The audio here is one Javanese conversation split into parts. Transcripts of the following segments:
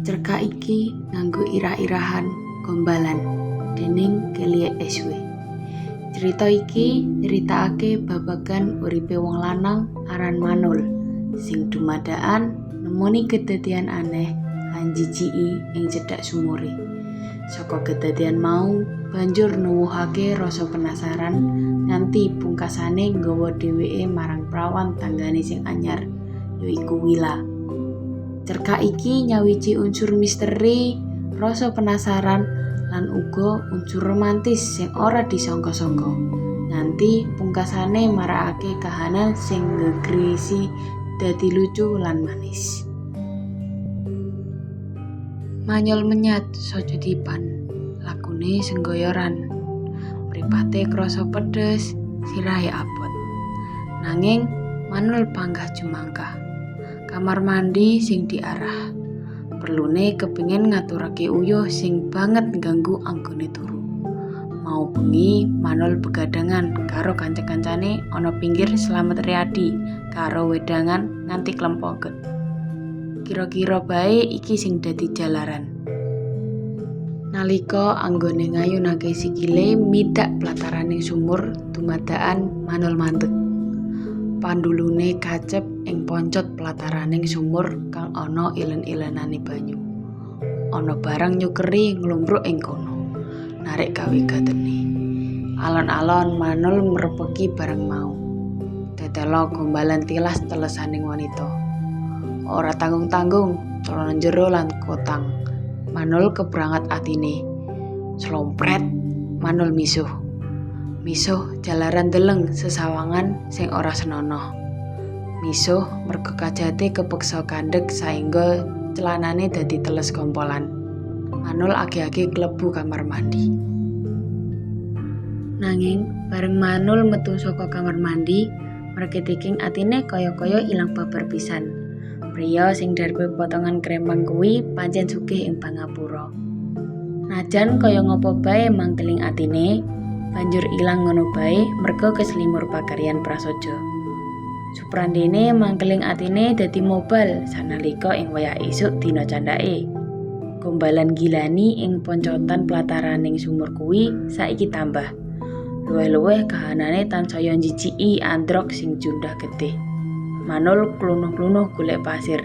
Cerkak iki nganggo irah-irahan gombalan déning Kelly SW. Cerita iki nyeritakake babagan uripe wong lanang aran Manul sing dumadakan nemoni kedadian aneh lan jijiki ing cedhak sumure. Saka kedadian mau banjur nuwuhake rasa penasaran nganti pungkasane nggawa dheweke marang prawan tanggane sing anyar yaiku Wila. Cerkak iki nyawiji unsur misteri, rasa penasaran, lan uga unsur romantis sing ora disangka-sangka. Nganti pungkasane marakake kahanan sing ngegrisi dadi lucu lan manis. Manyol menyat sojo dipan, lakune senggoyoran. Mripate krasa pedes, sirahe abot. Nanging Manul panggah jumangkah. Kamar mandi sing diarah. Perlune kepingin ngaturake uyuh sing banget ganggu anggone turu. Mau bengi Manul begadangan karo kanca-kancane ana pinggir Slamet Riyadi karo wedangan nganti klempoket. Kira-kira bae iki sing dadi jalaran. Nalika anggone ngayunake sikile midak plataraning sumur dumadakan Manul mandeg. Pandulune kacep ing poncot plataraning sumur kang ana ilen-ilenane banyu. Ana barang nyukeri nglumbruk ing kono, narik gawe gatene. Alon-alon Manul mrepeki barang mau. Tetelo gombalan tilas telesaning wanita. Ora tanggung-tanggung, celana jero lan kotang. Manul kebrangat atine. Slompret, Manul misuh. Misuh jalaran deleng sesawangan sing ora senonoh. Misuh merga kajate kepeksa kandhek saengga celanane dadi teles kompolan. Manul age-age klebu kamar mandi. Nanging bareng Manul metu saka kamar mandi, mreketiking atine kaya-kaya ilang babar pisan. Priya sing darbe potongan krempang kuwi pancen sugih ing pangapura. Najan kaya ngopo bae mangkeling atine, banjur ilang ngono bae merga keslimur pakaryan prasaja. Suprandene mangkeling atine dadi mobal sanalika ing wayah esuk dina candhake. Gombalan gilani ing poncotan plataraning sumur kuwi saiki tambah. Luwih-luwih kahanane tansaya njijiki androk sing jundah getih. Manul klunuh-klunuh golek pasir,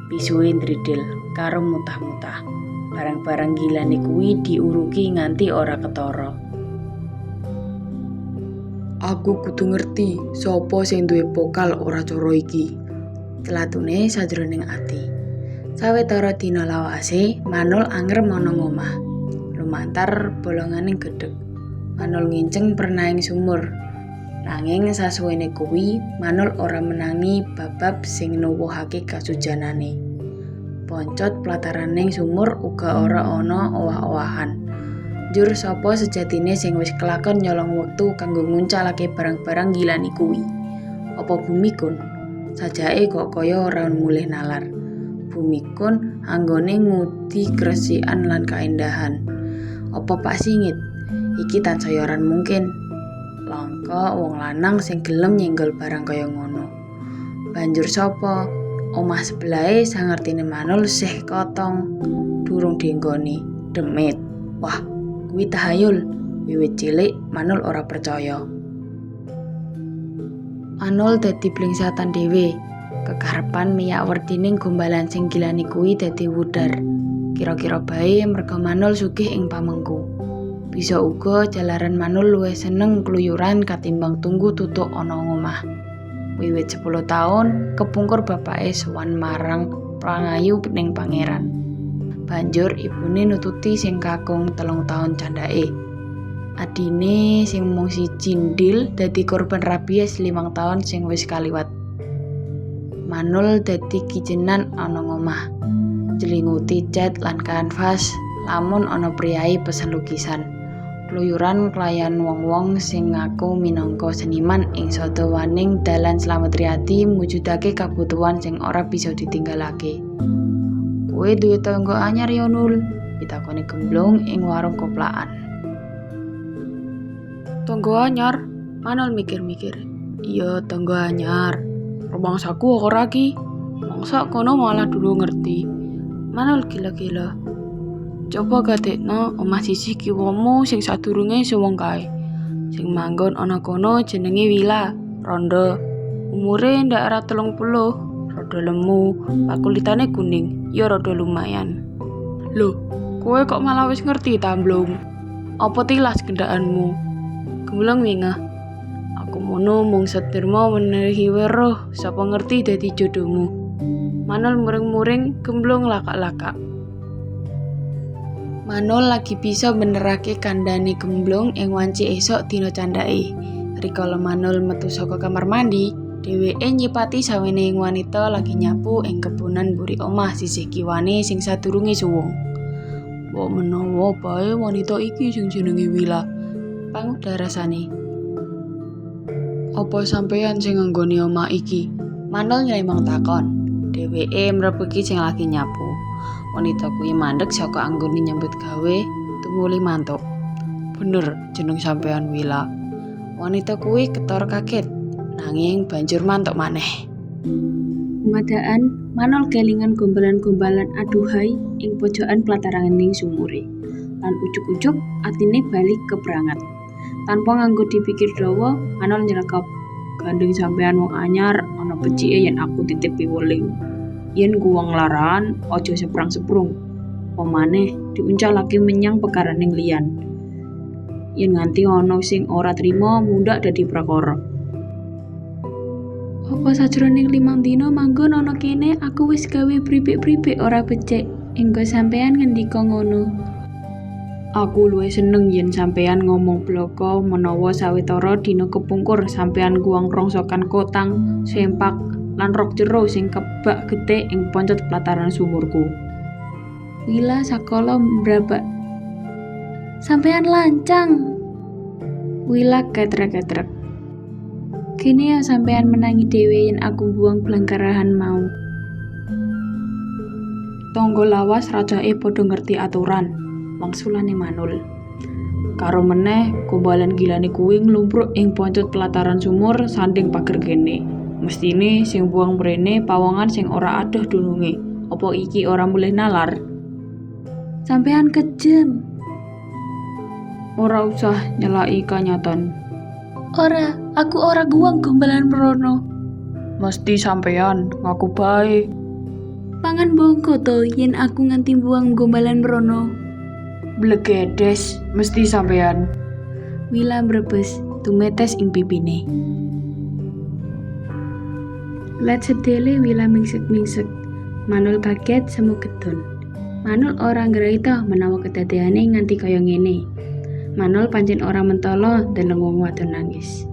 pisuhe ndridil karo mutah-mutah. Barang-barang gilani kuwi diuruki nganti ora ketara. Aku kudu ngerti sapa sing duwe pokal ora cara iki. Celatune sajroning ati. Sawetara dina lawase, Manul angrem ana ngomah. Lumantar bolonganing gedheg. Manul nginceng pernahing sumur. Nanging sasuwene kuwi, Manul ora menangi babab sing nuwuhake kasujanane. Poncot plataraning sumur uga ora ana owah-owahan. Jur sapa sejatine sing wis kelakon nyolong wektu kanggo nguncalake barang-barang gilani kuwi? Apa Bumikun? Sajake kok kaya ora mulih nalar. Bumikun anggone ngudi gresikan lan kaendahan. Apa Pak Singit? Iki tansayaran mungkin. Langka wong lanang sing gelem nyenggol barang kaya ngono. Banjur sapa? Omah sebelahe sangertine Manul sih kotong durung dienggoni. Demit. Wah, kuwi tahayul. Wiwit cilik Manul ora percaya. Manul dadi blingsatan dhewe. Kekarepan miyak werdining gombalan sing gilani kuwi dadi wudar. Kira-kira bae merga Manul sugih ing pamengku. Bisa uga jalaran Manul luwih seneng kluyuran katimbang tunggu tutuk ana ngomah. Wiwit 10 taun kepungkur bapake sowan marang Prangayu ning pangeran. Banjur ibune nututi sing kakung 3 taun candhake. Adine sing mung siji ndil dadi korban rabies 5 taun sing wis kaliwat. Manul dadi kijenan ana ngomah. Jlinguti cat lan kanvas lamun ana priyayi pesen lukisan. Kluyuran klayan wong-wong sing ngaku minangka seniman ing sadawaning dalan Slamet Riyadi mujudake kabutuhan sing ora bisa ditinggalake. Kowe duwe tangga anyar ya Nul? Pitakoni gemblung ing warung koplakan. Tangga anyar? Manul mikir-mikir. Iya tangga anyar. Rumangsaku ora ki. Mangsa kono malah dulu ngerti. Manul gila-gila. Coba gadekno omah sisih kiwamu sing sadurunge suwung kae. Sing manggon ana kono jenenge Wila, rondo. Umure ndak ora 30, rada lemu, pakulitane kuning, ya rada lumayan. Loh, kowe kok malah wis ngerti ta, Mblung? Apa tilas kendhaanmu? Gemblong wingah. Aku mono mung setirma menehi weruh, sapa ngerti dadi jodohmu. Manul muring-muring, Gemblong lakak-lakak. Manul lagi bisa benerake kandhane Gemblong ing wanci esuk dina candhake. Rikala Manul metu saka kamar mandi, dheweke nyipati sawijining wanita lagi nyapu ing kebunan mburi omah sisih kiwane sing sadurunge suwung. Mbok menawa bae wanita iki sing jenenge Wila, pangudar rasane. Apa sampeyan sing nganggoni omah iki? Manul nylemong takon. Dheweke mrebeki sing lagi nyapu. Wanita kuwi mandeg saka anggone nyambut gawe, tumuli mantuk. Bener jeneng sampeyan Wila. Wanita kuwi ketor kaget, nanging banjur mantuk maneh. Kumadaan, Manul kelingan gombalan-gombalan aduhai ing pojokan plataranganing sumure. Lan ujuk-ujuk atine bali keprangat. Tanpa nganggo dipikir dawa, Manul nyrekep. Gandeng sampeyan wong anyar, ana becike yen aku titip piweling. Yen guwang laran, aja seprang-seprung. Pemane diuncalake menyang pekaraning liyan. Yen nganti ana sing ora trima mundhak dadi prakara. Apa sajroning 5 dina manggon ana kene aku wis gawe pripik-pripik ora becik. Engko sampeyan ngendika ngono. Aku luwih seneng yen sampeyan ngomong bloko menawa sawetara dina kepungkur sampeyan guwang rongsokan kotang, sempak, lan rok jero sing kebak getih ing poncot plataran sumurku. Wila sakala mbrabak. Sampeyan lancang. Wila ketrek-ketrek. Kene ya sampeyan menangi dhewe yen aku buang blangkarahan mau. Tonggo lawas rajake padha ngerti aturan, wangsulane Manul. Karo meneh, gombalan gilane kuwi nglumpruk ing poncot pelataran sumur sanding pager kene. Mestine sing buang mrene pawongan sing ora adoh dununge. Apa iki ora mulih nalar? Sampeyan kejem. Ora usah nyelaki kanyaton. Ora, aku ora guwang gombalan mrono. Mesti sampeyan ngaku bae. Pangan bongko to yen aku nganti buang gombalan mrono. Blegedes, mesti sampeyan. Wila mbrebes, tumetes ing pipine. Let sedele Wila mingsek-mingsek. Manul kaget semu gedon. Manul ora ngrai to menawa kedadeane nganti kaya ngene. Manul pancen ora mentolo ndeleng wong wadon nangis.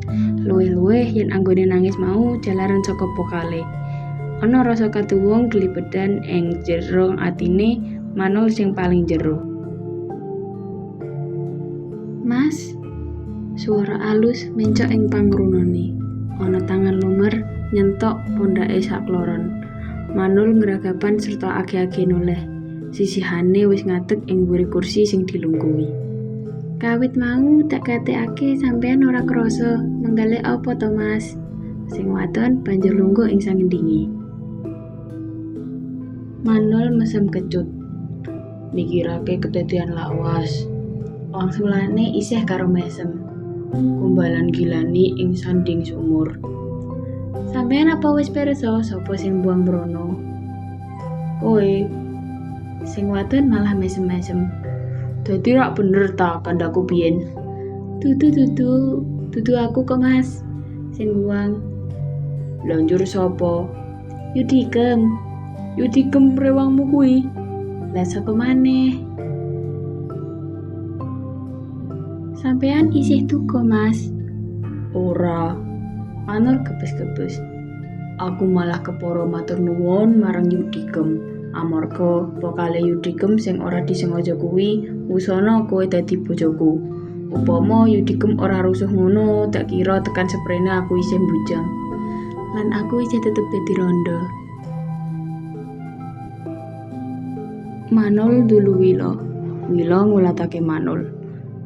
Luwih-luwih yen anggone nangis mau jalaran saka pokale. Ana rasa katuwung glibedan ing jero atine Manul sing paling jero. Mas, suara alus mencok ing pangrunane. Ana tangan lumer nyentok pondake sakloron. Manul ngragapan serta age-age noleh. Sisihane wis ngadeg ing mburi kursi sing dilungguhi. Kawit mau tak gatekake sampeyan ora krasa, menggale apa to Mas? Sing wadon banjur lungguh ing sangendinge. Manul mesem kecut. Mikirake kedadean lawas. Wangsulane isih karo mesem. Gombalan gilani ing sanding sumur. Sampeyan apa wis pirsa sapa sing buang mrono? Kowe. Sing wadon malah mesem-mesem. Dadi rak bener ta kandhaku biyen. Dudu aku kok Mas. Sing buang. Lanjur sapa? Yudikem rewangmu kuwi. Lah sapa maneh? Sampeyan isih tuku Mas. Ora. Manul gebes-gebes. Aku malah kepara matur nuwun marang Yudikem. Amarga pokale Yudikem sing ora disengaja kuwi wusana kowe dadi bojoku. Upama Yudikem ora rusuh ngono, tak kira tekan seprene aku isih bujang. Lan aku isih tetep dadi rondo. Manul dulu Wila. Wila ngulatake Manul.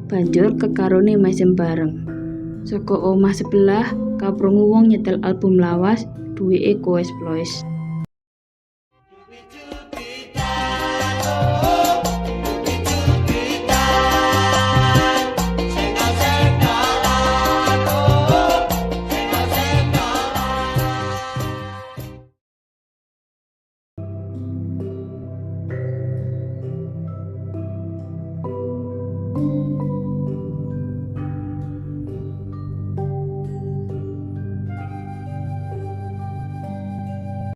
Banjur kekarone mesem bareng. Saka omah sebelah, kaprungu wong nyetel album lawas, duweke koes-ploes.